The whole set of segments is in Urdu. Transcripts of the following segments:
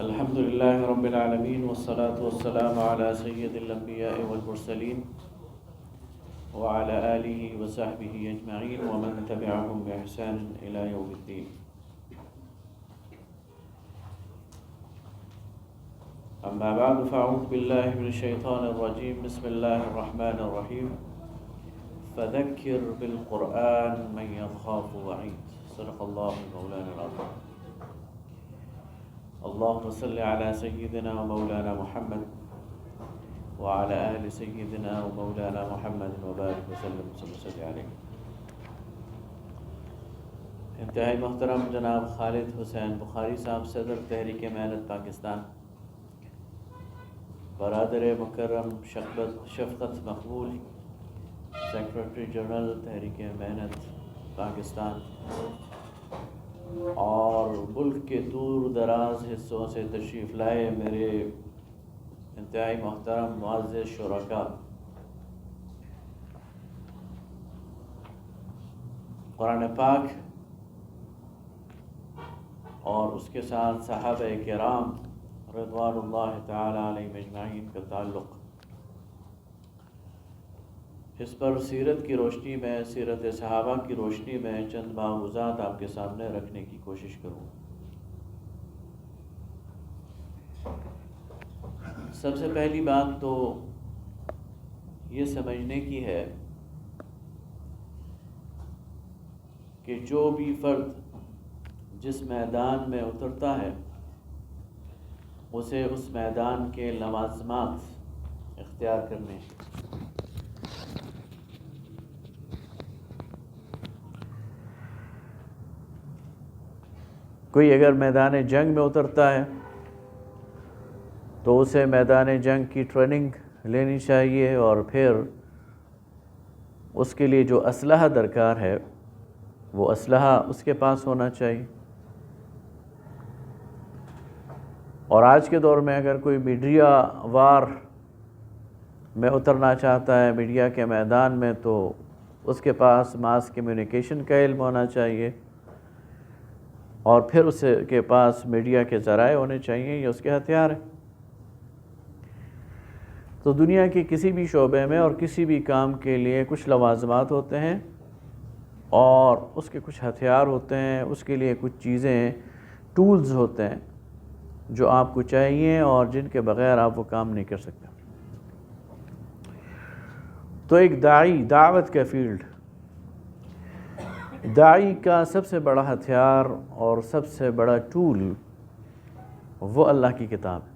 الحمد لله رب العالمين والصلاة والسلام على سيد الأنبياء والمرسلين وعلى آله وصحبه أجمعين ومن تبعهم بإحسان إلى يوم الدين. أما بعد فأعوذ بالله من الشيطان الرجيم. بسم الله الرحمن الرحيم. فذكر بالقرآن من يخاف وعيد. صدق الله مولانا العظيم. اللهم صل على سيدنا ومولانا محمد وعلى آل سيدنا ومولانا محمد وبارك وسلم وصلى عليه. انتہائی محترم جناب خالد حسین بخاری صاحب، صدر تحریک محنت پاکستان، برادر مکرم شفقت مقبول، سیکرٹری جنرل تحریک محنت پاکستان، اور ملک کے دور دراز حصوں سے تشریف لائے میرے انتہائی محترم معزز شرکاء، قرآن پاک اور اس کے ساتھ صحابہ کرام رضوان اللہ تعالی علیہم اجمعین کا تعلق، اس پر سیرت کی روشنی میں، سیرت صحابہ کی روشنی میں چند معروضات آپ کے سامنے رکھنے کی کوشش کروں. سب سے پہلی بات تو یہ سمجھنے کی ہے کہ جو بھی فرد جس میدان میں اترتا ہے اسے اس میدان کے لوازمات اختیار کرنے ہیں. کوئی اگر میدان جنگ میں اترتا ہے تو اسے میدان جنگ کی ٹریننگ لینی چاہیے، اور پھر اس کے لیے جو اسلحہ درکار ہے وہ اسلحہ اس کے پاس ہونا چاہیے. اور آج کے دور میں اگر کوئی میڈیا وار میں اترنا چاہتا ہے، میڈیا کے میدان میں، تو اس کے پاس ماس کمیونیکیشن کا علم ہونا چاہیے، اور پھر اس کے پاس میڈیا کے ذرائع ہونے چاہیے. یہ اس کے ہتھیار ہیں. تو دنیا کے کسی بھی شعبے میں اور کسی بھی کام کے لیے کچھ لوازمات ہوتے ہیں اور اس کے کچھ ہتھیار ہوتے ہیں، اس کے لیے کچھ چیزیں، ٹولز ہوتے ہیں جو آپ کو چاہیے اور جن کے بغیر آپ وہ کام نہیں کر سکتے. تو ایک دعوت کا فیلڈ، داعی کا سب سے بڑا ہتھیار اور سب سے بڑا ٹول وہ اللہ کی کتاب ہے.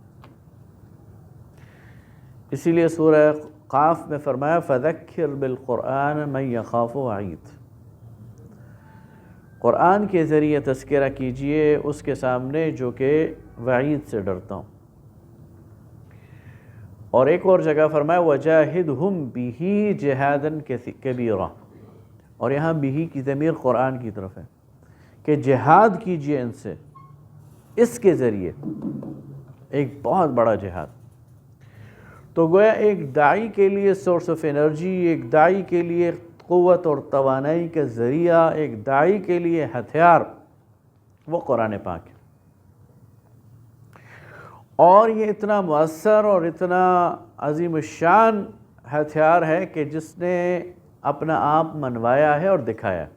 اسی لیے سورہ قاف میں فرمایا فَذَكِّرْ بِالْقُرْآنِ مَنْ يَخَافُ وَعِيدٍ. قرآن کے ذریعے تذکرہ کیجئے اس کے سامنے جو کہ وعید سے ڈرتا ہوں. اور ایک اور جگہ فرمایا وَجَاهِدْهُمْ بِهِ جِهَادًا كَبِيرًا. اور یہاں بھی کی ضمیر قرآن کی طرف ہے کہ جہاد کیجئے ان سے، اس کے ذریعے ایک بہت بڑا جہاد. تو گویا ایک داعی کے لیے سورس آف انرجی، ایک داعی کے لیے قوت اور توانائی کا ذریعہ، ایک داعی کے لیے ہتھیار وہ قرآن پاک ہے. اور یہ اتنا مؤثر اور اتنا عظیم الشان ہتھیار ہے کہ جس نے اپنا آپ منوایا ہے اور دکھایا ہے،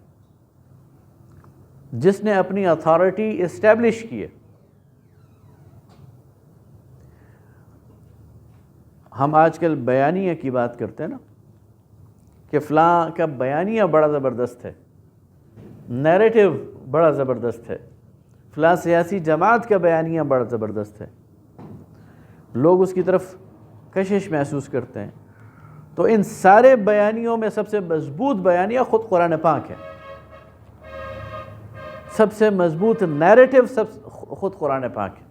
جس نے اپنی اتھارٹی اسٹیبلش کی ہے. ہم آج کل بیانیہ کی بات کرتے ہیں نا کہ فلاں کا بیانیہ بڑا زبردست ہے، نیریٹو بڑا زبردست ہے، فلاں سیاسی جماعت کا بیانیہ بڑا زبردست ہے، لوگ اس کی طرف کشش محسوس کرتے ہیں. تو ان سارے بیانیوں میں سب سے مضبوط بیانیہ خود قرآن پاک ہے. سب سے مضبوط نیریٹو خود قرآن پاک ہے.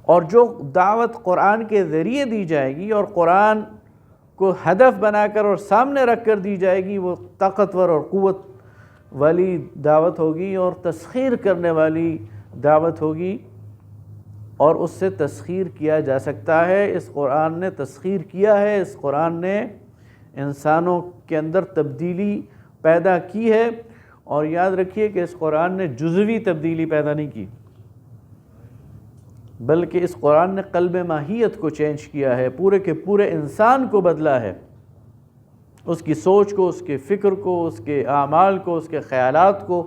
اور جو دعوت قرآن کے ذریعے دی جائے گی اور قرآن کو ہدف بنا کر اور سامنے رکھ کر دی جائے گی، وہ طاقتور اور قوت والی دعوت ہوگی اور تسخیر کرنے والی دعوت ہوگی، اور اس سے تسخیر کیا جا سکتا ہے. اس قرآن نے تسخیر کیا ہے، اس قرآن نے انسانوں کے اندر تبدیلی پیدا کی ہے. اور یاد رکھیے کہ اس قرآن نے جزوی تبدیلی پیدا نہیں کی. بلکہ اس قرآن نے قلب ماہیت کو چینج کیا ہے، پورے کے پورے انسان کو بدلا ہے، اس کی سوچ کو، اس کے فکر کو، اس کے اعمال کو، اس کے خیالات کو،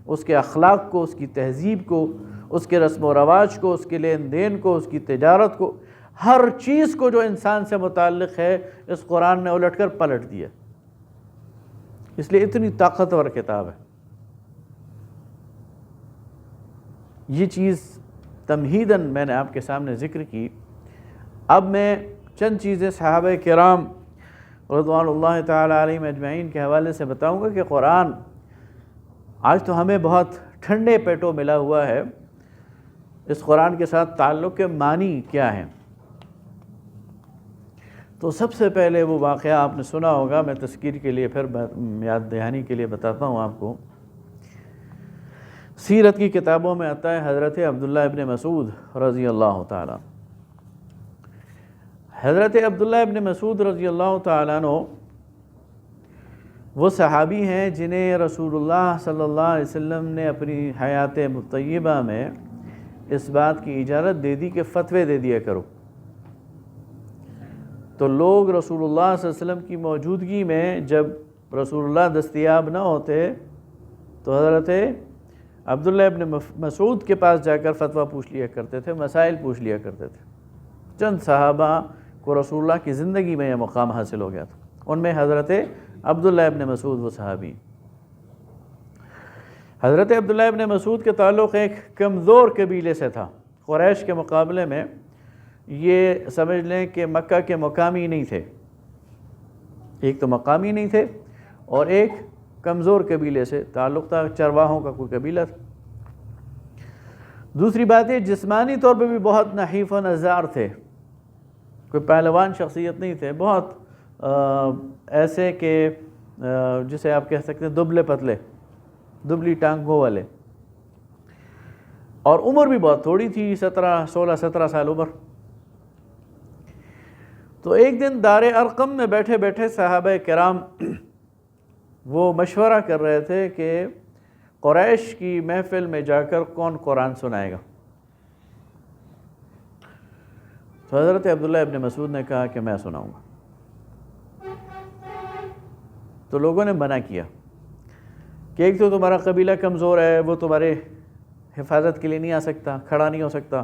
اس کے اخلاق کو، اس کی تہذیب کو، اس کے رسم و رواج کو، اس کے لین دین کو، اس کی تجارت کو، ہر چیز کو جو انسان سے متعلق ہے اس قرآن نے الٹ کر پلٹ دیا۔ اس لیے اتنی طاقتور کتاب ہے۔ یہ چیز تمہیداً میں نے آپ کے سامنے ذکر کی۔ اب میں چند چیزیں صحابہ کرام رضوان اللہ تعالی علیہم اجمعین کے حوالے سے بتاؤں گا کہ قرآن آج تو ہمیں بہت ٹھنڈے پیٹوں ملا ہوا ہے، اس قرآن کے ساتھ تعلق کے معنی کیا ہیں۔ تو سب سے پہلے وہ واقعہ آپ نے سنا ہوگا، میں تذکیر کے لیے پھر یاد دہانی کے لیے بتاتا ہوں آپ کو۔ سیرت کی کتابوں میں آتا ہے حضرت عبداللہ ابن مسعود رضی اللہ تعالیٰ۔ حضرت عبداللہ ابن مسعود رضی اللہ تعالیٰ عنہ وہ صحابی ہیں جنہیں رسول اللہ صلی اللہ علیہ وسلم نے اپنی حیات طیبہ میں اس بات کی اجازت دے دی کہ فتوے دے دیا کرو۔ تو لوگ رسول اللہ صلی اللہ علیہ وسلم کی موجودگی میں جب رسول اللہ دستیاب نہ ہوتے تو حضرت عبداللہ ابن مسعود کے پاس جا کر فتویٰ پوچھ لیا کرتے تھے، مسائل پوچھ لیا کرتے تھے۔ چند صحابہ کو رسول اللہ کی زندگی میں یہ مقام حاصل ہو گیا تھا، ان میں حضرت عبداللہ ابن مسعود وہ صحابی۔ حضرت عبداللہ ابن مسعود کے تعلق ایک کمزور قبیلے سے تھا، قریش کے مقابلے میں یہ سمجھ لیں کہ مکہ کے مقامی نہیں تھے، ایک تو مقامی نہیں تھے اور ایک کمزور قبیلے سے تعلق تھا، چرواہوں کا کوئی قبیلہ تھا۔ دوسری بات یہ جسمانی طور پہ بھی بہت نحیف و نزار تھے، کوئی پہلوان شخصیت نہیں تھے، بہت ایسے کہ جسے آپ کہہ سکتے ہیں دبلے پتلے، دبلی ٹانگوں والے، اور عمر بھی بہت تھوڑی تھی، 16-17 سال عمر۔ تو ایک دن دار ارقم میں بیٹھے بیٹھے صحابہ کرام وہ مشورہ کر رہے تھے کہ قریش کی محفل میں جا کر کون قرآن سنائے گا۔ تو حضرت عبداللہ ابن مسعود نے کہا کہ میں سناؤں گا۔ تو لوگوں نے منع کیا کہ ایک تو تمہارا قبیلہ کمزور ہے، وہ تمہارے حفاظت کے لیے نہیں آ سکتا، کھڑا نہیں ہو سکتا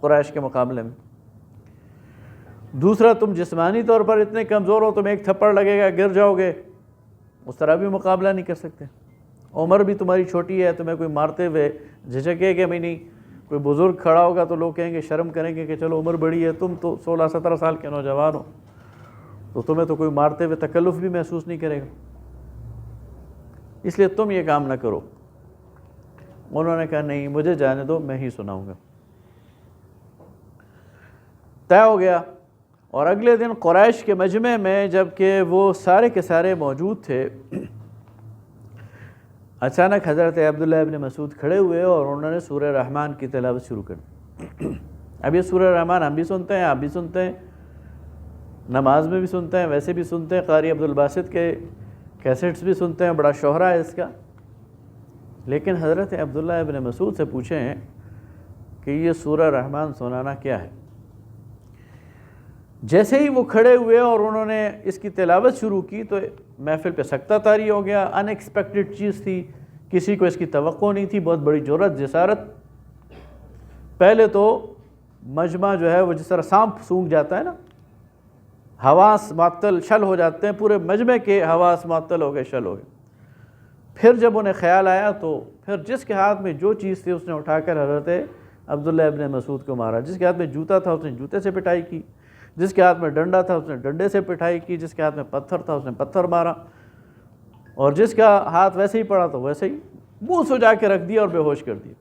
قریش کے مقابلے میں۔ دوسرا تم جسمانی طور پر اتنے کمزور ہو، تمہیں ایک تھپڑ لگے گا گر جاؤ گے، اس طرح بھی مقابلہ نہیں کر سکتے۔ عمر بھی تمہاری چھوٹی ہے، تمہیں کوئی مارتے ہوئے جھجکے کہ میں نہیں، کوئی بزرگ کھڑا ہوگا تو لوگ کہیں گے، شرم کریں گے کہ چلو عمر بڑی ہے، تم تو 16-17 سال کے نوجوان ہو، تو تمہیں تو کوئی مارتے ہوئے تکلف بھی محسوس نہیں کرے گا، اس لیے تم یہ کام نہ کرو۔ انہوں نے کہا نہیں، مجھے جانے دو، میں ہی سناؤں گا۔ طے ہو گیا، اور اگلے دن قریش کے مجمع میں جب کہ وہ سارے کے سارے موجود تھے، اچانک حضرت عبداللہ ابن مسعود کھڑے ہوئے اور انہوں نے سورہ رحمان کی تلاوت شروع کر دی۔ اب یہ سورہ رحمان ہم بھی سنتے ہیں، آپ بھی سنتے ہیں، نماز میں بھی سنتے ہیں، ویسے بھی سنتے ہیں، قاری عبدالباسط کے کیسٹس بھی سنتے ہیں، بڑا شہرہ ہے اس کا۔ لیکن حضرت عبداللہ ابن مسعود سے پوچھیں کہ یہ سورہ رحمان سنانا کیا ہے؟ جیسے ہی وہ کھڑے ہوئے اور انہوں نے اس کی تلاوت شروع کی تو محفل پہ سکتہ طاری ہو گیا۔ ان ایکسپیکٹڈ چیز تھی، کسی کو اس کی توقع نہیں تھی، بہت بڑی جرأت، جسارت۔ پہلے تو مجمع جو ہے وہ جس طرح سانپ سونگھ جاتا ہے نا، حواس معطل شل ہو جاتے ہیں، پورے مجمع کے حواس معطل ہو گئے، شل ہو گئے۔ پھر جب انہیں خیال آیا تو پھر جس کے ہاتھ میں جو چیز تھی اس نے اٹھا کر حضرت عبداللہ ابن مسعود کو مارا۔ جس کے ہاتھ میں جوتا تھا اس نے جوتے سے پٹائی کی، جس کے ہاتھ میں ڈنڈا تھا اس نے ڈنڈے سے پٹائی کی، جس کے ہاتھ میں پتھر تھا اس نے پتھر مارا، اور جس کا ہاتھ ویسے ہی پڑا تو ویسے ہی منہ سجا کے رکھ دیا اور بے ہوش کر دیا۔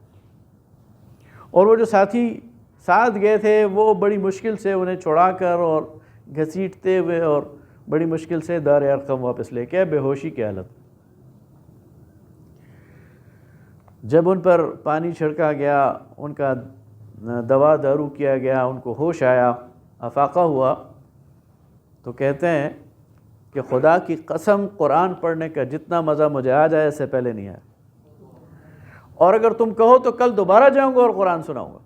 اور وہ جو ساتھی ساتھ گئے تھے وہ بڑی مشکل سے انہیں چھڑا کر اور گھسیٹتے ہوئے اور بڑی مشکل سے دار ارقم واپس لے کے بے ہوشی کی حالت۔ جب ان پر پانی چھڑکا گیا، ان کا دوا دارو کیا گیا، ان کو ہوش آیا، افاقہ ہوا، تو کہتے ہیں کہ خدا کی قسم قرآن پڑھنے کا جتنا مزہ مجھے آ جائے اس سے پہلے نہیں آیا، اور اگر تم کہو تو کل دوبارہ جاؤں گا اور قرآن سناؤں گا۔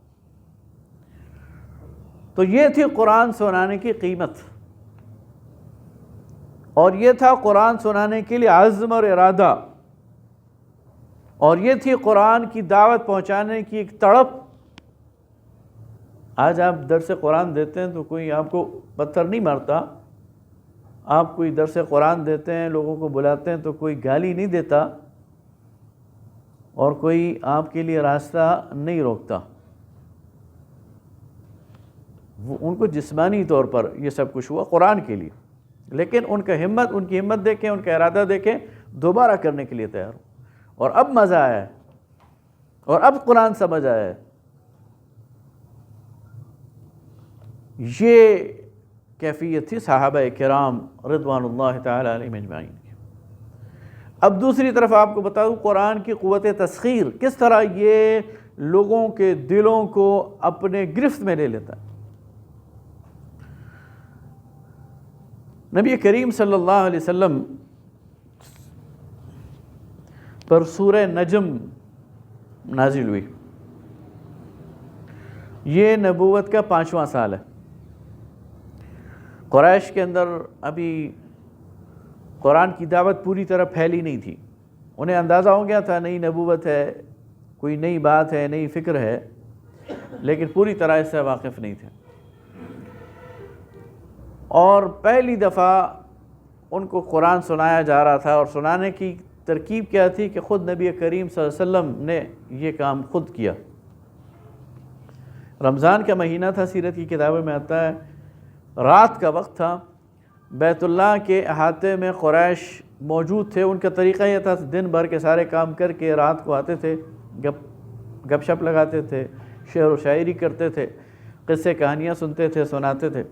تو یہ تھی قرآن سنانے کی قیمت، اور یہ تھا قرآن سنانے کے لیے عزم اور ارادہ، اور یہ تھی قرآن کی دعوت پہنچانے کی ایک تڑپ۔ آج آپ درس قرآن دیتے ہیں تو کوئی آپ کو پتھر نہیں مارتا، آپ کوئی درس قرآن دیتے ہیں، لوگوں کو بلاتے ہیں تو کوئی گالی نہیں دیتا، اور کوئی آپ کے لیے راستہ نہیں روکتا۔ ان کو جسمانی طور پر یہ سب کچھ ہوا قرآن کے لیے، لیکن ان کی ہمت دیکھیں، ان کا ارادہ دیکھیں، دوبارہ کرنے کے لیے تیار ہو، اور اب مزہ آیا ہے، اور اب قرآن سمجھ آیا ہے۔ یہ کیفیت تھی صحابہ کرام رضوان اللہ تعالی علیہم اجمعین کی۔ اب دوسری طرف آپ کو بتاؤں قرآن کی قوت تسخیر کس طرح یہ لوگوں کے دلوں کو اپنے گرفت میں لے لیتا ہے۔ نبی کریم صلی اللہ علیہ وسلم پر سورہ نجم نازل ہوئی، یہ نبوت کا 5واں سال ہے۔ قریش کے اندر ابھی قرآن کی دعوت پوری طرح پھیلی نہیں تھی، انہیں اندازہ ہو گیا تھا نئی نبوت ہے، کوئی نئی بات ہے، نئی فکر ہے، لیکن پوری طرح اس سے واقف نہیں تھے۔ اور پہلی دفعہ ان کو قرآن سنایا جا رہا تھا، اور سنانے کی ترکیب کیا تھی کہ خود نبی کریم صلی اللہ علیہ وسلم نے یہ کام خود کیا۔ رمضان کا مہینہ تھا، سیرت کی کتابوں میں آتا ہے، رات کا وقت تھا، بیت اللہ کے احاطے میں قریش موجود تھے۔ ان کا طریقہ یہ تھا دن بھر کے سارے کام کر کے رات کو آتے تھے، گپ شپ لگاتے تھے، شعر و شاعری کرتے تھے، قصے کہانیاں سنتے تھے، سناتے تھے۔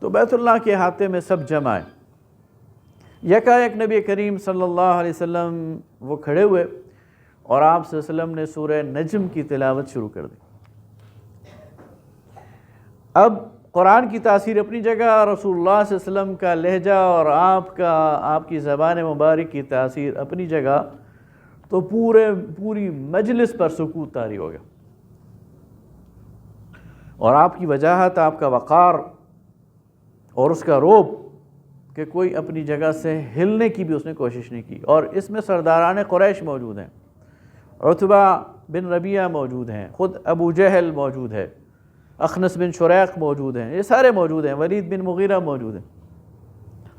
تو بیت اللہ کے احاطے میں سب جمع آئے، یکایک نبی کریم صلی اللہ علیہ وسلم وہ کھڑے ہوئے، اور آپ صلی اللہ علیہ وسلم نے سورہ نجم کی تلاوت شروع کر دی۔ اب قرآن کی تاثیر اپنی جگہ، رسول اللہ صلی اللہ علیہ وسلم کا لہجہ اور آپ کی زبان مبارک کی تاثیر اپنی جگہ، تو پوری مجلس پر سکوت طاری ہو گیا، اور آپ کی وجاہت، آپ کا وقار اور اس کا رعب کہ کوئی اپنی جگہ سے ہلنے کی بھی اس نے کوشش نہیں کی۔ اور اس میں سرداران قریش موجود ہیں، عتبہ بن ربیعہ موجود ہیں، خود ابو جہل موجود ہے، اخنس بن شریق موجود ہیں، یہ سارے موجود ہیں، ولید بن مغیرہ موجود ہیں،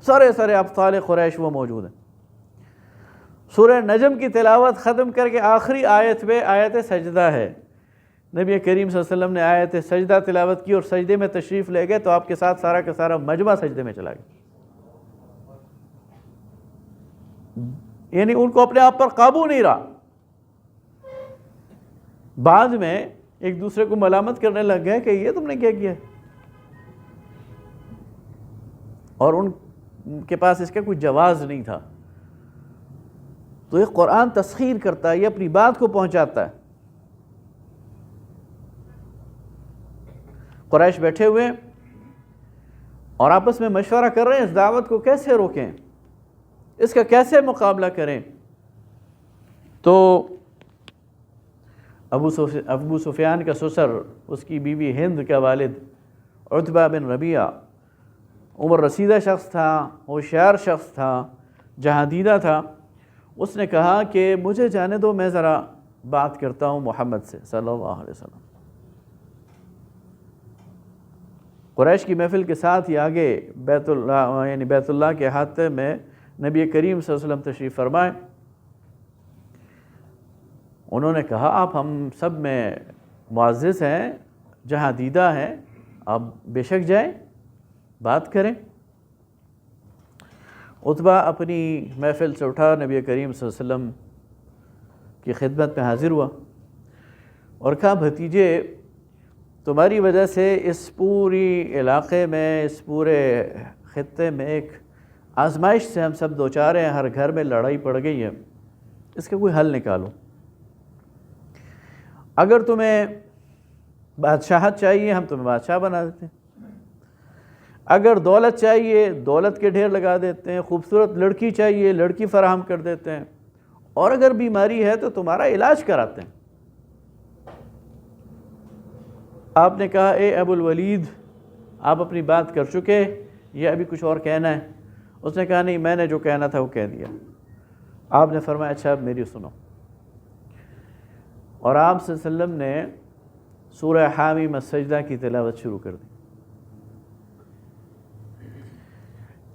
سارے ابطال قریش وہ موجود ہیں۔ سورہ نجم کی تلاوت ختم کر کے آخری آیت میں آیت سجدہ ہے، نبی کریم صلی اللہ علیہ وسلم نے آیت سجدہ تلاوت کی، اور سجدے میں تشریف لے گئے، تو آپ کے ساتھ سارا کا سارا مجمع سجدے میں چلا گیا، یعنی ان کو اپنے آپ پر قابو نہیں رہا۔ بعد میں ایک دوسرے کو ملامت کرنے لگ گئے کہ یہ تم نے کیا کیا، اور ان کے پاس اس کا کوئی جواز نہیں تھا۔ تو یہ قرآن تسخیر کرتا ہے، یہ اپنی بات کو پہنچاتا ہے۔ قریش بیٹھے ہوئے اور آپس میں مشورہ کر رہے ہیں اس دعوت کو کیسے روکیں، اس کا کیسے مقابلہ کریں۔ تو ابو سفیان کا سسر، اس کی بیوی ہند کا والد عتبہ بن ربیعہ، عمر رسیدہ شخص تھا، ہوشیار شخص تھا، جہاں دیدہ تھا، اس نے کہا کہ مجھے جانے دو، میں ذرا بات کرتا ہوں محمد سے صلی اللہ علیہ وسلم۔ قریش کی محفل کے ساتھ ہی آگے بیت اللہ کے احاطے میں نبی کریم صلی اللہ علیہ وسلم تشریف فرمائے۔ انہوں نے کہا آپ ہم سب میں معزز ہیں، جہاں دیدہ ہیں، آپ بے شک جائیں، بات کریں۔ عتبہ اپنی محفل سے اٹھا، نبی کریم صلی اللہ علیہ وسلم کی خدمت میں حاضر ہوا اور کہا بھتیجے، تمہاری وجہ سے اس پوری علاقے میں، اس پورے خطے میں ایک آزمائش سے ہم سب دوچار ہیں، ہر گھر میں لڑائی پڑ گئی ہے، اس کا کوئی حل نکالو۔ اگر تمہیں بادشاہت چاہیے ہم تمہیں بادشاہ بنا دیتے ہیں، اگر دولت چاہیے دولت کے ڈھیر لگا دیتے ہیں، خوبصورت لڑکی چاہیے لڑکی فراہم کر دیتے ہیں، اور اگر بیماری ہے تو تمہارا علاج کراتے ہیں۔ آپ نے کہا اے ابو الولید آپ اپنی بات کر چکے یا ابھی کچھ اور کہنا ہے؟ اس نے کہا نہیں میں نے جو کہنا تھا وہ کہہ دیا۔ آپ نے فرمایا اچھا اب میری سنو، اور آپ صلی اللہ علیہ وسلم نے سورہ حامیم السجدہ کی تلاوت شروع کر دی۔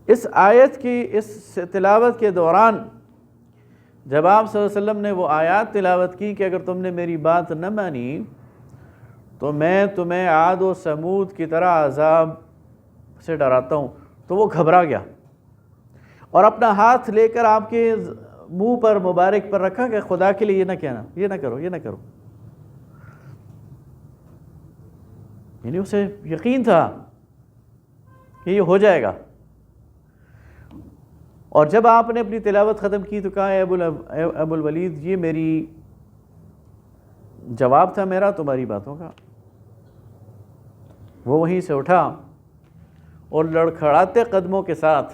اس آیت کی اس تلاوت کے دوران جب آپ صلی اللہ علیہ وسلم نے وہ آیات تلاوت کی کہ اگر تم نے میری بات نہ مانی تو میں تمہیں عاد و سمود کی طرح عذاب سے ڈراتا ہوں، تو وہ گھبرا گیا اور اپنا ہاتھ لے کر آپ کے منہ پر مبارک پر رکھا کہ خدا کے لیے یہ نہ کہنا، یہ نہ کرو، یہ نہ کرو۔ یعنی اسے یقین تھا کہ یہ ہو جائے گا۔ اور جب آپ نے اپنی تلاوت ختم کی تو کہا اے ابو الولید یہ میری جواب تھا میرا تمہاری باتوں کا۔ وہ وہیں سے اٹھا اور لڑکھڑاتے قدموں کے ساتھ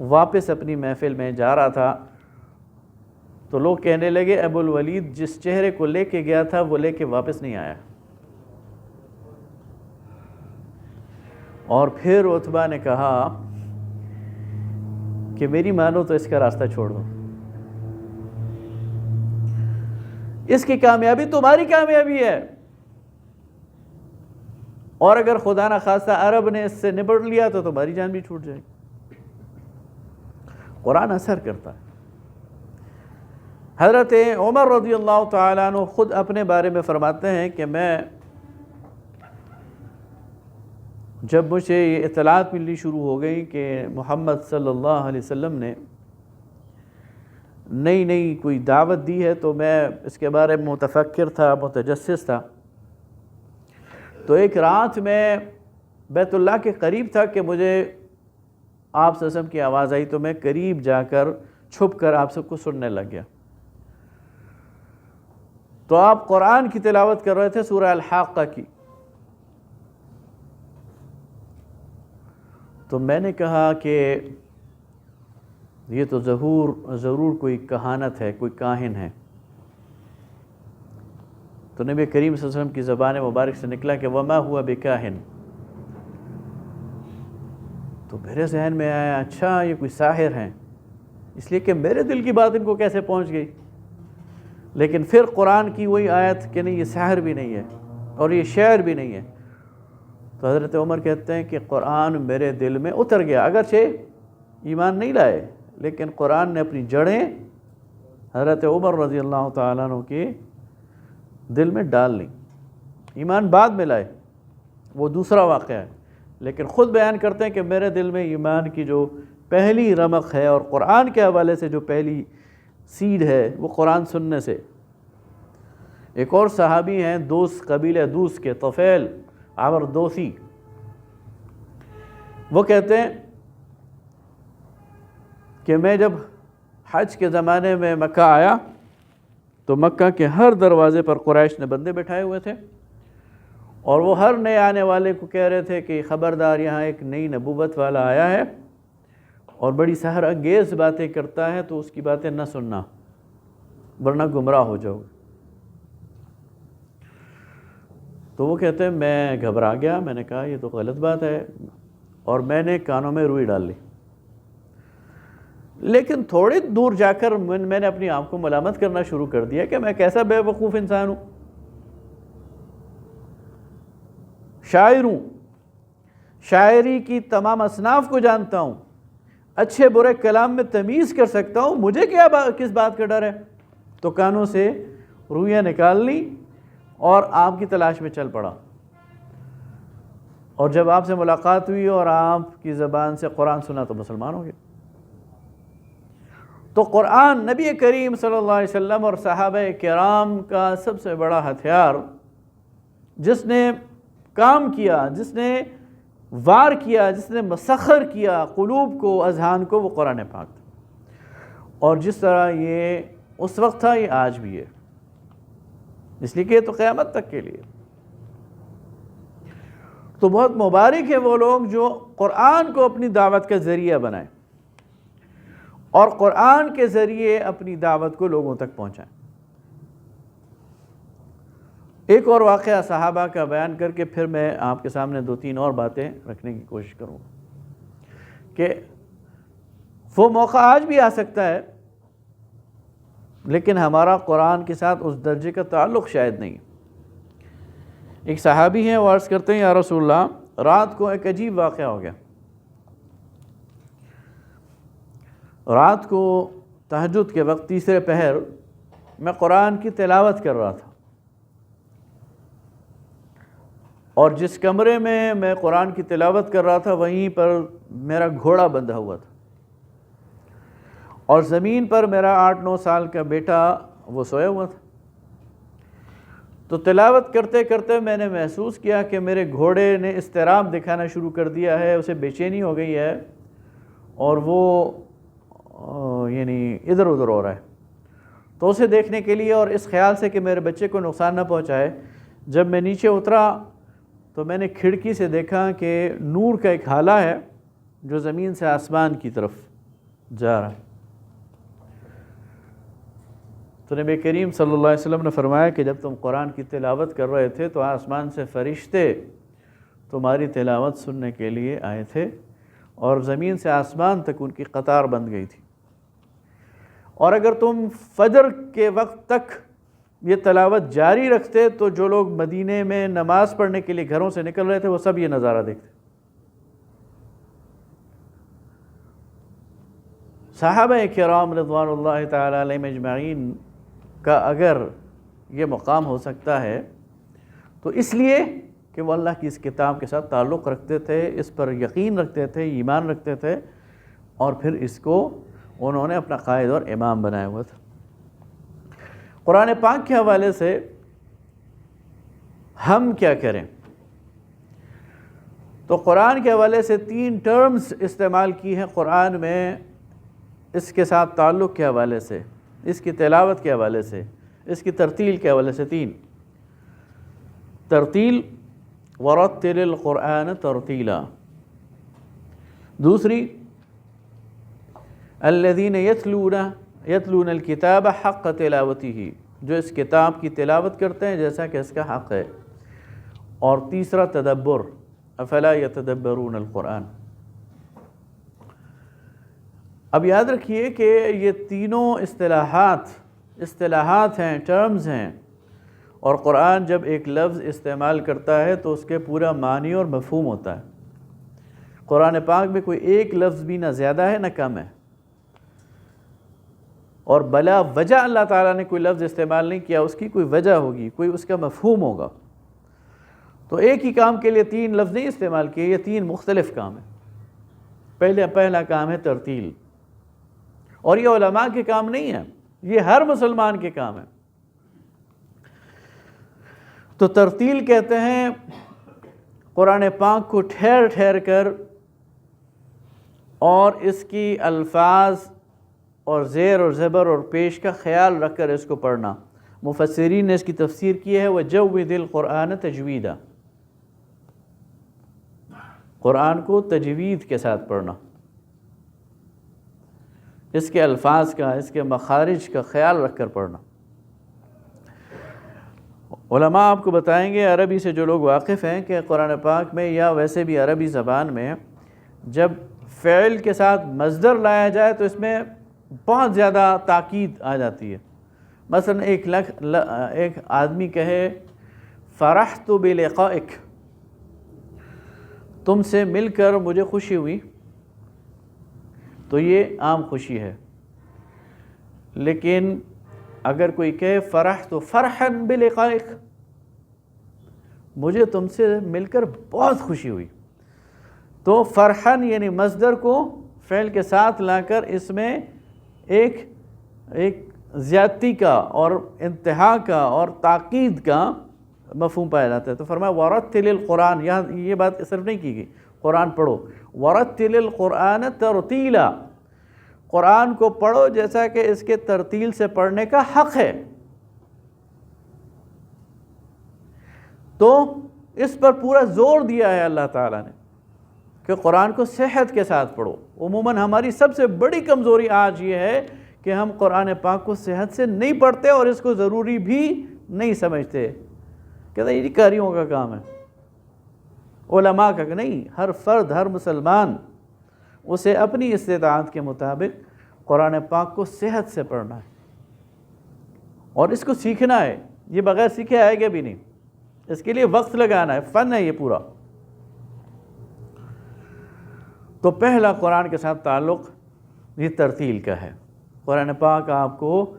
واپس اپنی محفل میں جا رہا تھا، تو لوگ کہنے لگے ابو الولید جس چہرے کو لے کے گیا تھا وہ لے کے واپس نہیں آیا۔ اور پھر عتبہ نے کہا کہ میری مانو تو اس کا راستہ چھوڑ دو، اس کی کامیابی تمہاری کامیابی ہے، اور اگر خدا نہ خواستہ عرب نے اس سے نبٹ لیا تو تمہاری جان بھی چھوٹ جائے گی۔ قرآن اثر کرتا ہے۔ حضرت عمر رضی اللہ تعالیٰ عنہ خود اپنے بارے میں فرماتے ہیں کہ میں جب مجھے یہ اطلاعات ملنی شروع ہو گئی کہ محمد صلی اللہ علیہ وسلم نے نئی کوئی دعوت دی ہے تو میں اس کے بارے میں متفکر تھا، متجسس تھا۔ تو ایک رات میں بیت اللہ کے قریب تھا کہ مجھے آپ صلی اللہ علیہ وسلم کی آواز آئی، تو میں قریب جا کر چھپ کر آپ سب کو سننے لگ گیا۔ تو آپ قرآن کی تلاوت کر رہے تھے، سورہ الحاقہ کی۔ تو میں نے کہا کہ یہ تو ضرور کوئی کہانت ہے، کوئی کاہن ہے۔ تو نبی کریم صلی اللہ علیہ وسلم کی زبان مبارک سے نکلا کہ وما ہوا بکاہن۔ تو میرے ذہن میں آیا اچھا یہ کوئی ساحر ہیں، اس لیے کہ میرے دل کی بات ان کو کیسے پہنچ گئی۔ لیکن پھر قرآن کی وہی آیت کہ نہیں یہ ساحر بھی نہیں ہے اور یہ شعر بھی نہیں ہے۔ تو حضرت عمر کہتے ہیں کہ قرآن میرے دل میں اتر گیا، اگرچہ ایمان نہیں لائے لیکن قرآن نے اپنی جڑیں حضرت عمر رضی اللہ تعالیٰ عنہ کے دل میں ڈال لیں۔ ایمان بعد میں لائے، وہ دوسرا واقعہ ہے، لیکن خود بیان کرتے ہیں کہ میرے دل میں ایمان کی جو پہلی رمق ہے اور قرآن کے حوالے سے جو پہلی سیڈ ہے وہ قرآن سننے سے۔ ایک اور صحابی ہیں دوس، قبیلہ دوس کے طفیل عمر دوسی، وہ کہتے ہیں کہ میں جب حج کے زمانے میں مکہ آیا تو مکہ کے ہر دروازے پر قریش نے بندے بٹھائے ہوئے تھے، اور وہ ہر نئے آنے والے کو کہہ رہے تھے کہ خبردار یہاں ایک نئی نبوت والا آیا ہے اور بڑی سحر انگیز باتیں کرتا ہے، تو اس کی باتیں نہ سننا ورنہ گمراہ ہو جاؤ گے۔ تو وہ کہتے ہیں میں گھبرا گیا، میں نے کہا یہ تو غلط بات ہے، اور میں نے کانوں میں روئی ڈال لی۔ لیکن تھوڑی دور جا کر میں نے اپنی آپ کو ملامت کرنا شروع کر دیا کہ میں کیسا بے وقوف انسان ہوں، شاعر ہوں، شاعری کی تمام اصناف کو جانتا ہوں، اچھے برے کلام میں تمیز کر سکتا ہوں، مجھے کس بات کا ڈر ہے؟ تو کانوں سے رویاں نکال لی اور آپ کی تلاش میں چل پڑا۔ اور جب آپ سے ملاقات ہوئی اور آپ کی زبان سے قرآن سنا تو مسلمان ہو گئے۔ تو قرآن نبی کریم صلی اللہ علیہ وسلم اور صحابہ کرام کا سب سے بڑا ہتھیار، جس نے کام کیا، جس نے وار کیا، جس نے مسخر کیا قلوب کو، اذہان کو، وہ قرآن پاک تھا۔ اور جس طرح یہ اس وقت تھا یہ آج بھی ہے، اس لیے کہ یہ تو قیامت تک کے لیے۔ تو بہت مبارک ہے وہ لوگ جو قرآن کو اپنی دعوت کا ذریعہ بنائیں اور قرآن کے ذریعے اپنی دعوت کو لوگوں تک پہنچائیں۔ ایک اور واقعہ صحابہ کا بیان کر کے پھر میں آپ کے سامنے 2-3 اور باتیں رکھنے کی کوشش کروں گا کہ وہ موقع آج بھی آ سکتا ہے، لیکن ہمارا قرآن کے ساتھ اس درجے کا تعلق شاید نہیں۔ ایک صحابی ہیں، وہ عرض کرتے ہیں یا رسول اللہ، رات کو ایک عجیب واقعہ ہو گیا۔ رات کو تہجد کے وقت تیسرے پہر میں قرآن کی تلاوت کر رہا تھا، اور جس کمرے میں قرآن کی تلاوت کر رہا تھا وہیں پر میرا گھوڑا بندھا ہوا تھا، اور زمین پر میرا 8-9 سال کا بیٹا وہ سویا ہوا تھا۔ تو تلاوت کرتے کرتے میں نے محسوس کیا کہ میرے گھوڑے نے اضطراب دکھانا شروع کر دیا ہے، اسے بے چینی ہو گئی ہے، اور وہ یعنی ادھر ادھر ہو رہا ہے۔ تو اسے دیکھنے کے لیے اور اس خیال سے کہ میرے بچے کو نقصان نہ پہنچائے، جب میں نیچے اترا تو میں نے کھڑکی سے دیکھا کہ نور کا ایک ہالہ ہے جو زمین سے آسمان کی طرف جا رہا ہے۔ تو نبی کریم صلی اللہ علیہ وسلم نے فرمایا کہ جب تم قرآن کی تلاوت کر رہے تھے تو آسمان سے فرشتے تمہاری تلاوت سننے کے لیے آئے تھے، اور زمین سے آسمان تک ان کی قطار بن گئی تھی، اور اگر تم فجر کے وقت تک یہ تلاوت جاری رکھتے تو جو لوگ مدینے میں نماز پڑھنے کے لیے گھروں سے نکل رہے تھے وہ سب یہ نظارہ دیکھتے۔ صحابہ کرام رضوان اللہ تعالی علیہم اجمعین کا اگر یہ مقام ہو سکتا ہے تو اس لیے کہ وہ اللہ کی اس کتاب کے ساتھ تعلق رکھتے تھے، اس پر یقین رکھتے تھے، ایمان رکھتے تھے، اور پھر اس کو انہوں نے اپنا قائد اور امام بنایا ہوا تھا۔ قرآن پاک کے حوالے سے ہم کیا کریں؟ تو قرآن کے حوالے سے 3 ٹرمز استعمال کی ہیں قرآن میں، اس کے ساتھ تعلق کے حوالے سے، اس کی تلاوت کے حوالے سے، اس کی ترتیل کے حوالے سے 3۔ ترتیل، ورتل القرآن ترتیلا۔ دوسری، الذین یتلون الکتاب حق تلاوتہ، جو اس کتاب کی تلاوت کرتے ہیں جیسا کہ اس کا حق ہے۔ اور تیسرا، تدبر، افلا یتدبرون القرآن۔ اب یاد رکھیے کہ یہ تینوں اصطلاحات ہیں، ٹرمز ہیں، اور قرآن جب ایک لفظ استعمال کرتا ہے تو اس کے پورا معنی اور مفہوم ہوتا ہے۔ قرآن پاک میں کوئی ایک لفظ بھی نہ زیادہ ہے نہ کم ہے، اور بلا وجہ اللہ تعالیٰ نے کوئی لفظ استعمال نہیں کیا، اس کی کوئی وجہ ہوگی، کوئی اس کا مفہوم ہوگا۔ تو ایک ہی کام کے لیے 3 لفظ نہیں استعمال کیے، یہ 3 مختلف کام ہیں۔ پہلا کام ہے ترتیل، اور یہ علماء کے کام نہیں ہے، یہ ہر مسلمان کے کام ہے۔ تو ترتیل کہتے ہیں قرآن پاک کو ٹھہر ٹھہر کر اور اس کی الفاظ اور زیر اور زبر اور پیش کا خیال رکھ کر اس کو پڑھنا۔ مفسرین نے اس کی تفسیر کی ہے وَجَوِّدِ الْقُرْآنَ تَجْوِيدًا، قرآن کو تجوید کے ساتھ پڑھنا، اس کے الفاظ کا، اس کے مخارج کا خیال رکھ کر پڑھنا۔ علماء آپ کو بتائیں گے، عربی سے جو لوگ واقف ہیں، کہ قرآن پاک میں یا ویسے بھی عربی زبان میں جب فعل کے ساتھ مصدر لایا جائے تو اس میں بہت زیادہ تاکید آ جاتی ہے۔ مثلا ایک آدمی کہے فرحت بلقائک، تم سے مل کر مجھے خوشی ہوئی، تو یہ عام خوشی ہے۔ لیکن اگر کوئی کہے فرحت فرحا بلقائک، مجھے تم سے مل کر بہت خوشی ہوئی، تو فرحن یعنی مصدر کو فعل کے ساتھ لا کر اس میں ایک زیادتی کا اور انتہا کا اور تاکید کا مفہوم پایا جاتا ہے۔ تو فرمایا ورتل القرآن، یہاں یہ بات صرف نہیں کی گئی قرآن پڑھو، ورتل القرآن ترتیلا، قرآن کو پڑھو جیسا کہ اس کے ترتیل سے پڑھنے کا حق ہے۔ تو اس پر پورا زور دیا ہے اللہ تعالیٰ نے کہ قرآن کو صحت کے ساتھ پڑھو۔ عموماً ہماری سب سے بڑی کمزوری آج یہ ہے کہ ہم قرآن پاک کو صحت سے نہیں پڑھتے اور اس کو ضروری بھی نہیں سمجھتے۔ کہتے ہیں یہ قاریوں کا کام ہے، علماء کا نہیں، ہر فرد، ہر مسلمان اسے اپنی استطاعت کے مطابق قرآن پاک کو صحت سے پڑھنا ہے اور اس کو سیکھنا ہے. یہ بغیر سیکھے آئے گا بھی نہیں، اس کے لیے وقت لگانا ہے، فن ہے یہ پورا. تو پہلا قرآن کے ساتھ تعلق یہ ترتیل کا ہے. قرآن پاک آپ کو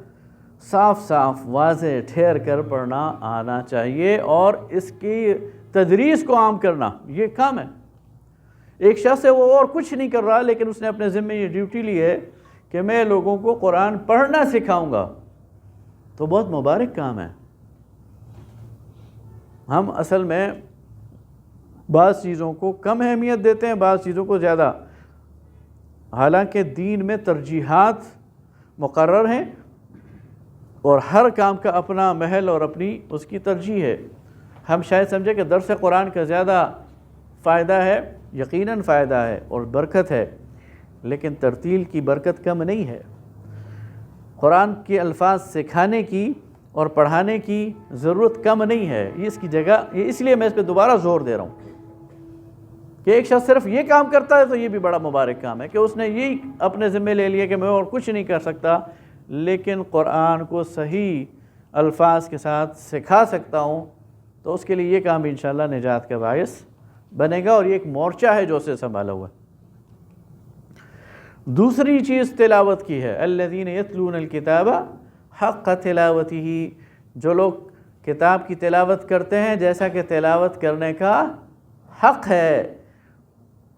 صاف صاف واضح ٹھہر کر پڑھنا آنا چاہیے اور اس کی تدریس کو عام کرنا یہ کام ہے. ایک شخص ہے وہ اور کچھ نہیں کر رہا لیکن اس نے اپنے ذمہ یہ ڈیوٹی لی ہے کہ میں لوگوں کو قرآن پڑھنا سکھاؤں گا، تو بہت مبارک کام ہے. ہم اصل میں بعض چیزوں کو کم اہمیت دیتے ہیں، بعض چیزوں کو زیادہ، حالانکہ دین میں ترجیحات مقرر ہیں اور ہر کام کا اپنا محل اور اپنی اس کی ترجیح ہے. ہم شاید سمجھیں کہ درس قرآن کا زیادہ فائدہ ہے، یقیناً فائدہ ہے اور برکت ہے، لیکن ترتیل کی برکت کم نہیں ہے. قرآن کے الفاظ سکھانے کی اور پڑھانے کی ضرورت کم نہیں ہے. یہ اس کی جگہ، یہ اس لیے میں اس پہ دوبارہ زور دے رہا ہوں کہ ایک شخص صرف یہ کام کرتا ہے تو یہ بھی بڑا مبارک کام ہے کہ اس نے یہی اپنے ذمہ لے لیا کہ میں اور کچھ نہیں کر سکتا، لیکن قرآن کو صحیح الفاظ کے ساتھ سکھا سکتا ہوں، تو اس کے لیے یہ کام بھی انشاءاللہ نجات کا باعث بنے گا اور یہ ایک مورچہ ہے جو اسے سنبھالا ہوا ہے. دوسری چیز تلاوت کی ہے. الذین یتلون الکتاب حق تلاوتہ، جو لوگ کتاب کی تلاوت کرتے ہیں جیسا کہ تلاوت کرنے کا حق ہے.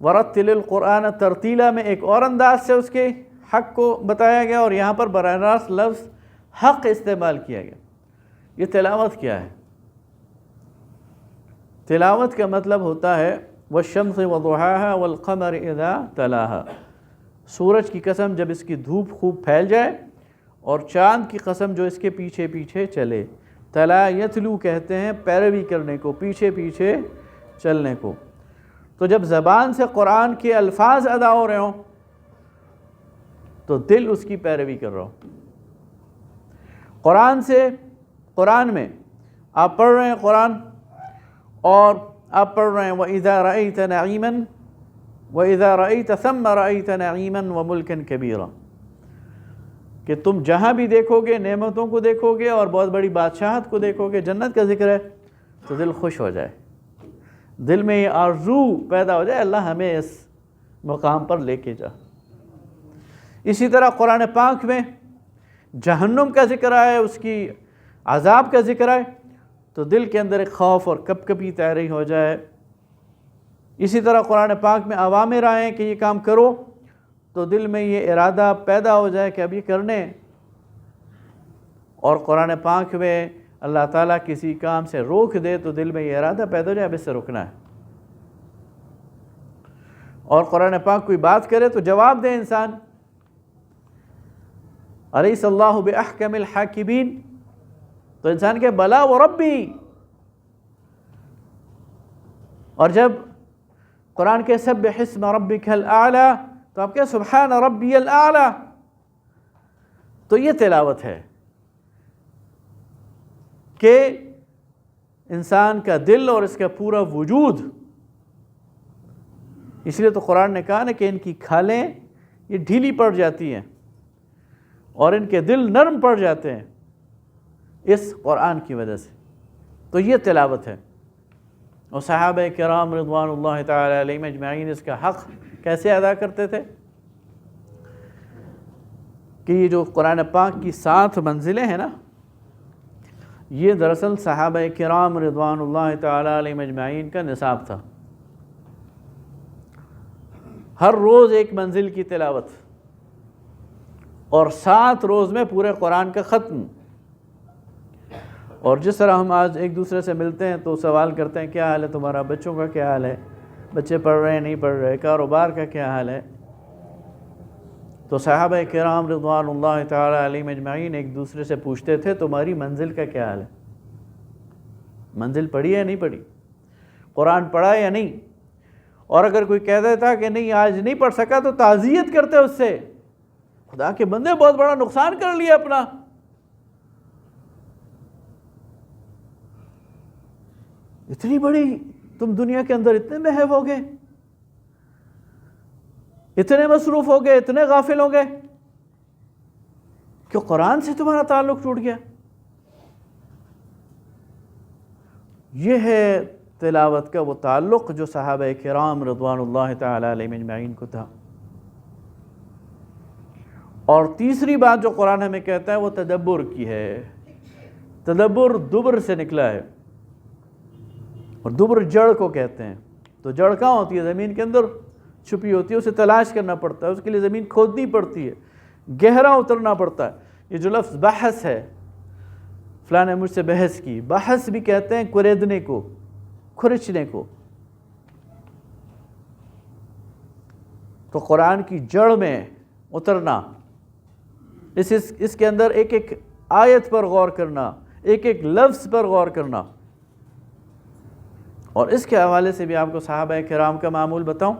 ورتل القرآن ترتیلا میں ایک اور انداز سے اس کے حق کو بتایا گیا اور یہاں پر براہ راست لفظ حق استعمال کیا گیا. یہ تلاوت کیا ہے؟ تلاوت کا مطلب ہوتا ہے والشمس وضحاها والقمر اذا تلاها، سورج کی قسم جب اس کی دھوپ خوب پھیل جائے اور چاند کی قسم جو اس کے پیچھے پیچھے چلے. تلا یتلو کہتے ہیں پیروی کرنے کو، پیچھے پیچھے چلنے کو. تو جب زبان سے قرآن کے الفاظ ادا ہو رہے ہوں تو دل اس کی پیروی کر رہا ہو. قرآن میں آپ پڑھ رہے ہیں قرآن اور آپ پڑھ رہے ہیں وَإِذَا رَأَيْتَ نَعِيمًا وَإِذَا رَأَيْتَ ثَمَّ رَأَيْتَ نَعِيمًا وَمُلْكًا كَبِيرًا، کہ تم جہاں بھی دیکھو گے نعمتوں کو دیکھو گے اور بہت بڑی بادشاہت کو دیکھو گے، جنت کا ذکر ہے تو دل خوش ہو جائے، دل میں یہ آرزو پیدا ہو جائے اللہ ہمیں اس مقام پر لے کے جا. اسی طرح قرآن پاک میں جہنم کا ذکر آئے، اس کی عذاب کا ذکر آئے تو دل کے اندر ایک خوف اور کپکپی طاری ہو جائے. اسی طرح قرآن پاک میں اوامر آئیں کہ یہ کام کرو تو دل میں یہ ارادہ پیدا ہو جائے کہ اب یہ کرنے. اور قرآن پاک میں اللہ تعالیٰ کسی کام سے روک دے تو دل میں یہ ارادہ پیدا ہو جائے اب اس سے رکنا ہے. اور قرآن پاک کوئی بات کرے تو جواب دے انسان. الیس اللہ باحکم الحاکمین، تو انسان کے بلا و ربی. اور جب قرآن کے سبح اسم ربک الاعلی تو آپ کہے سبحان ربی الاعلی، تو یہ تلاوت ہے کہ انسان کا دل اور اس کا پورا وجود. اس لیے تو قرآن نے کہا نا کہ ان کی کھالیں یہ ڈھیلی پڑ جاتی ہیں اور ان کے دل نرم پڑ جاتے ہیں اس قرآن کی وجہ سے. تو یہ تلاوت ہے. اور صحابہ کرام رضوان اللہ تعالی علیہم اجمعین اس کا حق کیسے ادا کرتے تھے کہ یہ جو قرآن پاک کی 7 منزلیں ہیں نا، یہ دراصل صحابہ کرام رضوان اللہ تعالی علیہم اجمعین کا نصاب تھا. ہر روز ایک منزل کی تلاوت اور 7 روز میں پورے قرآن کا ختم. اور جس طرح ہم آج ایک دوسرے سے ملتے ہیں تو سوال کرتے ہیں کیا حال ہے تمہارا، بچوں کا کیا حال ہے، بچے پڑھ رہے ہیں نہیں پڑھ رہے، کاروبار کا کیا حال ہے. تو صحابہ کرام رضوان اللہ تعالی علیہم اجمعین ایک دوسرے سے پوچھتے تھے تمہاری منزل کا کیا حال ہے، منزل پڑھی ہے نہیں پڑھی، قرآن پڑھا یا نہیں. اور اگر کوئی کہہ دیتا کہ نہیں آج نہیں پڑھ سکا تو تعزیت کرتے اس سے، خدا کے بندے بہت بڑا نقصان کر لیا اپنا. اتنی بڑی تم دنیا کے اندر اتنے محو ہو گئے، اتنے مصروف ہو گئے، اتنے غافل ہو گئے کہ قرآن سے تمہارا تعلق ٹوٹ گیا۔ یہ ہے تلاوت کا وہ تعلق جو صحابہ کرام رضوان اللہ تعالی علیہم اجمعین کو تھا۔ اور تیسری بات جو قرآن ہمیں کہتا ہے وہ تدبر کی ہے۔ تدبر دبر سے نکلا ہے، اور دبر جڑ کو کہتے ہیں۔ تو جڑ کہاں ہوتی ہے؟ زمین کے اندر چھپی ہوتی ہے، اسے تلاش کرنا پڑتا ہے، اس کے لیے زمین کھودنی پڑتی ہے، گہرا اترنا پڑتا ہے۔ یہ جو لفظ بحث ہے، فلاں نے مجھ سے بحث کی، بحث بھی کہتے ہیں کریدنے کو، کھرچنے کو۔ تو قرآن کی جڑ میں اترنا، اس کے اندر ایک ایک آیت پر غور کرنا، ایک ایک لفظ پر غور کرنا۔ اور اس کے حوالے سے بھی آپ کو صحابہ کرام کا معمول بتاؤں،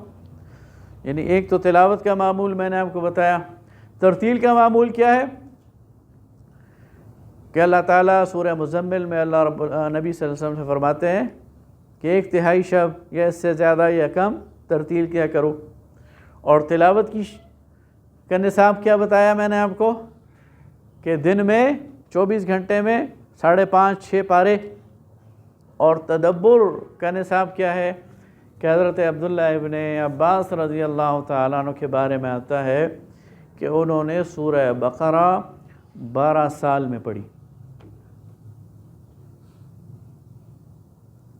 یعنی ایک تو تلاوت کا معمول میں نے آپ کو بتایا، ترتیل کا معمول کیا ہے کہ اللہ تعالیٰ سورہ مزمل میں اللہ نبی صلی اللہ علیہ وسلم سے فرماتے ہیں کہ 1/3 شب یا اس سے زیادہ یا کم ترتیل کیا کرو۔ اور تلاوت کا نصاب کیا بتایا میں نے آپ کو کہ دن میں 24 گھنٹے میں 5.5-6 پارے۔ اور تدبر کا نصاب کیا ہے کہ حضرت عبداللہ ابن عباس رضی اللہ تعالیٰ عنہ کے بارے میں آتا ہے کہ انہوں نے سورہ بقرہ 12 سال میں پڑھی۔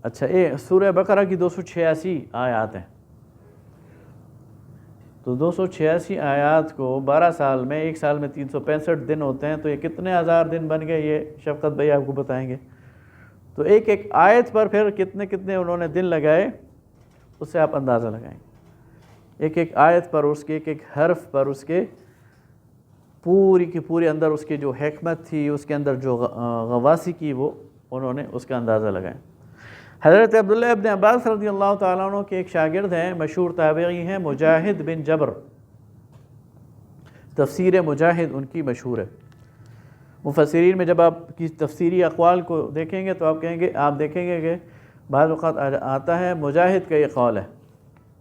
اچھا، سورہ بقرہ کی 286 آیات ہیں، تو 286 آیات کو 12 سال میں، ایک سال میں 365 دن ہوتے ہیں، تو یہ کتنے ہزار دن بن گئے، یہ شفقت بھائی آپ کو بتائیں گے۔ تو ایک ایک آیت پر پھر کتنے کتنے انہوں نے دن لگائے، اس سے آپ اندازہ لگائیں۔ ایک ایک آیت پر، اس کے ایک ایک حرف پر، اس کے پوری کی پوری اندر اس کی جو حکمت تھی، اس کے اندر جو غواصی کی، وہ انہوں نے اس کا اندازہ لگائیں۔ حضرت عبداللہ ابن عباس رضی اللہ تعالیٰ عنہ کے ایک شاگرد ہیں، مشہور تابعی ہیں، مجاہد بن جبر، تفسیر مجاہد ان کی مشہور ہے۔ مفسرین میں جب آپ کی تفسیری اقوال کو دیکھیں گے تو آپ دیکھیں گے کہ بعض اوقات آتا ہے مجاہد کا یہ قول ہے،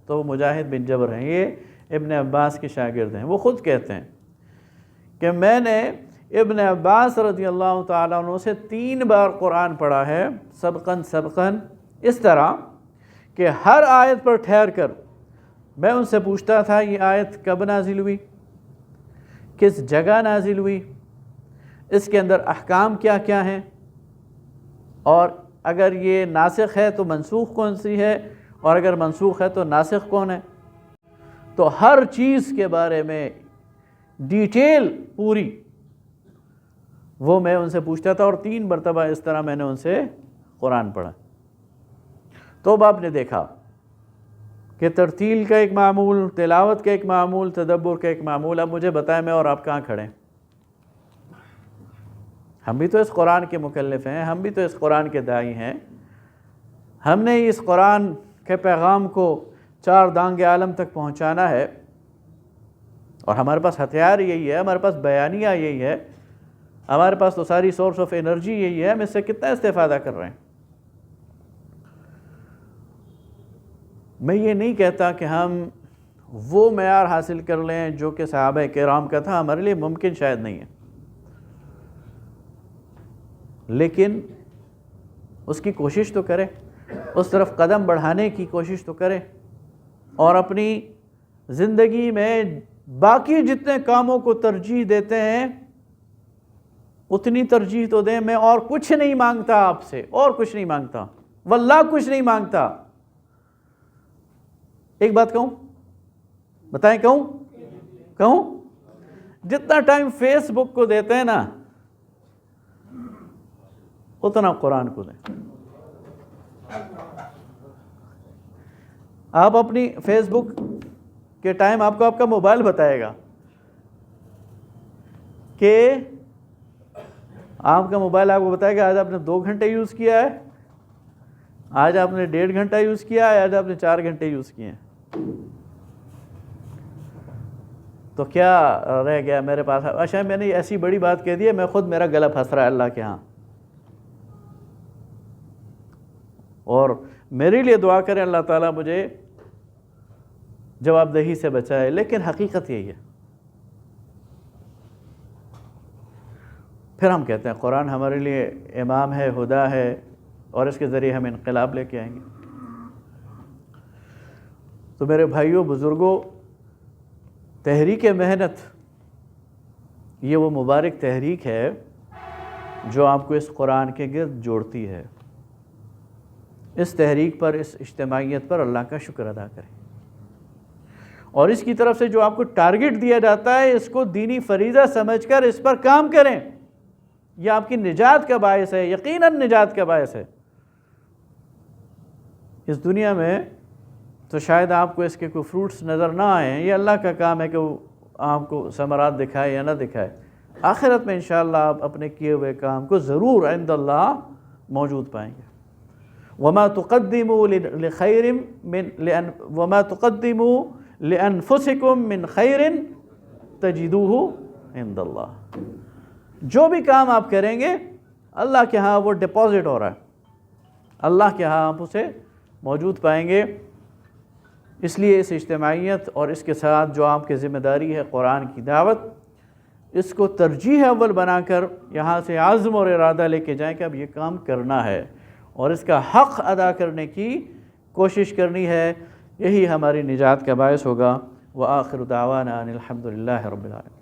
تو وہ مجاہد بن جبر ہیں، یہ ابن عباس کے شاگرد ہیں۔ وہ خود کہتے ہیں کہ میں نے ابن عباس رضی اللہ تعالیٰ عنہ سے 3 بار قرآن پڑھا ہے، سبقاً، اس طرح کہ ہر آیت پر ٹھہر کر میں ان سے پوچھتا تھا یہ آیت کب نازل ہوئی، کس جگہ نازل ہوئی، اس کے اندر احکام کیا کیا ہیں، اور اگر یہ ناسخ ہے تو منسوخ کون سی ہے، اور اگر منسوخ ہے تو ناسخ کون ہے۔ تو ہر چیز کے بارے میں ڈیٹیل پوری وہ میں ان سے پوچھتا تھا، اور 3 مرتبہ اس طرح میں نے ان سے قرآن پڑھا۔ تو اب آپ نے دیکھا کہ ترتیل کا ایک معمول، تلاوت کا ایک معمول، تدبر کا ایک معمول۔ اب مجھے بتائیں میں اور آپ کہاں کھڑے ہیں؟ ہم بھی تو اس قرآن کے مکلف ہیں، ہم بھی تو اس قرآن کے داعی ہیں، ہم نے اس قرآن کے پیغام کو 4 دانگ عالم تک پہنچانا ہے، اور ہمارے پاس ہتھیار یہی ہے، ہمارے پاس بیانیہ یہی ہے، ہمارے پاس تو ساری سورس آف انرجی یہی ہے، ہم اس سے کتنا استفادہ کر رہے ہیں۔ میں یہ نہیں کہتا کہ ہم وہ معیار حاصل کر لیں جو کہ صحابہ کرام کا تھا، ہمارے لیے ممکن شاید نہیں ہے، لیکن اس کی کوشش تو کریں، اس طرف قدم بڑھانے کی کوشش تو کریں، اور اپنی زندگی میں باقی جتنے کاموں کو ترجیح دیتے ہیں اتنی ترجیح تو دیں۔ میں اور کچھ نہیں مانگتا آپ سے، اور کچھ نہیں مانگتا، واللہ کچھ نہیں مانگتا۔ ایک بات کہوں، بتائیں، کہوں جتنا ٹائم فیس بک کو دیتے ہیں نا اتنا قرآن کو دیں۔ آپ اپنی فیس بک کے ٹائم آپ کا موبائل بتائے گا کہ آپ کا موبائل آپ کو بتائے گا آج آپ نے 2 گھنٹے یوز کیا ہے، آج آپ نے 1.5 گھنٹہ یوز کیا ہے، آج آپ نے 4 گھنٹے یوز کیے ہیں۔ تو کیا رہ گیا میرے پاس؟ اچھا میں نے ایسی بڑی بات کہہ دی ہے، میں خود میرا گلا پھنس رہا ہے اللہ کے ہاں۔ اور میرے لیے دعا کریں اللہ تعالیٰ مجھے جواب دہی سے بچائے، لیکن حقیقت یہی ہے۔ پھر ہم کہتے ہیں قرآن ہمارے لیے امام ہے، ہدا ہے، اور اس کے ذریعے ہم انقلاب لے کے آئیں گے۔ تو میرے بھائیوں بزرگوں، تحریک محنت یہ وہ مبارک تحریک ہے جو آپ کو اس قرآن کے گرد جوڑتی ہے۔ اس تحریک پر، اس اجتماعیت پر اللہ کا شکر ادا کریں، اور اس کی طرف سے جو آپ کو ٹارگٹ دیا جاتا ہے اس کو دینی فریضہ سمجھ کر اس پر کام کریں۔ یہ آپ کی نجات کا باعث ہے، یقیناً نجات کا باعث ہے۔ اس دنیا میں تو شاید آپ کو اس کے کوئی فروٹس نظر نہ آئیں، یہ اللہ کا کام ہے کہ وہ آپ کو ثمرات دکھائے یا نہ دکھائے۔ آخرت میں انشاءاللہ آپ اپنے کیے ہوئے کام کو ضرور عند اللہ موجود پائیں گے۔ وَمَا تُقَدِّمُوا لِخَيْرٍ وَمَا تُقَدِّمُوا لِأَنفُسِكُم مِّن خَيْرٍ تَجِدُوهُ عِندَ اللَّهِ۔ جو بھی کام آپ کریں گے اللہ کے ہاں وہ ڈپازٹ ہو رہا ہے، اللہ کے ہاں آپ اسے موجود پائیں گے۔ اس لیے اس اجتماعیت اور اس کے ساتھ جو آپ کی ذمہ داری ہے قرآن کی دعوت، اس کو ترجیح اول بنا کر یہاں سے عزم اور ارادہ لے کے جائیں کہ اب یہ کام کرنا ہے اور اس کا حق ادا کرنے کی کوشش کرنی ہے۔ یہی ہماری نجات کا باعث ہوگا۔ وآخر دعوانا ان الحمد للہ رب العالمین۔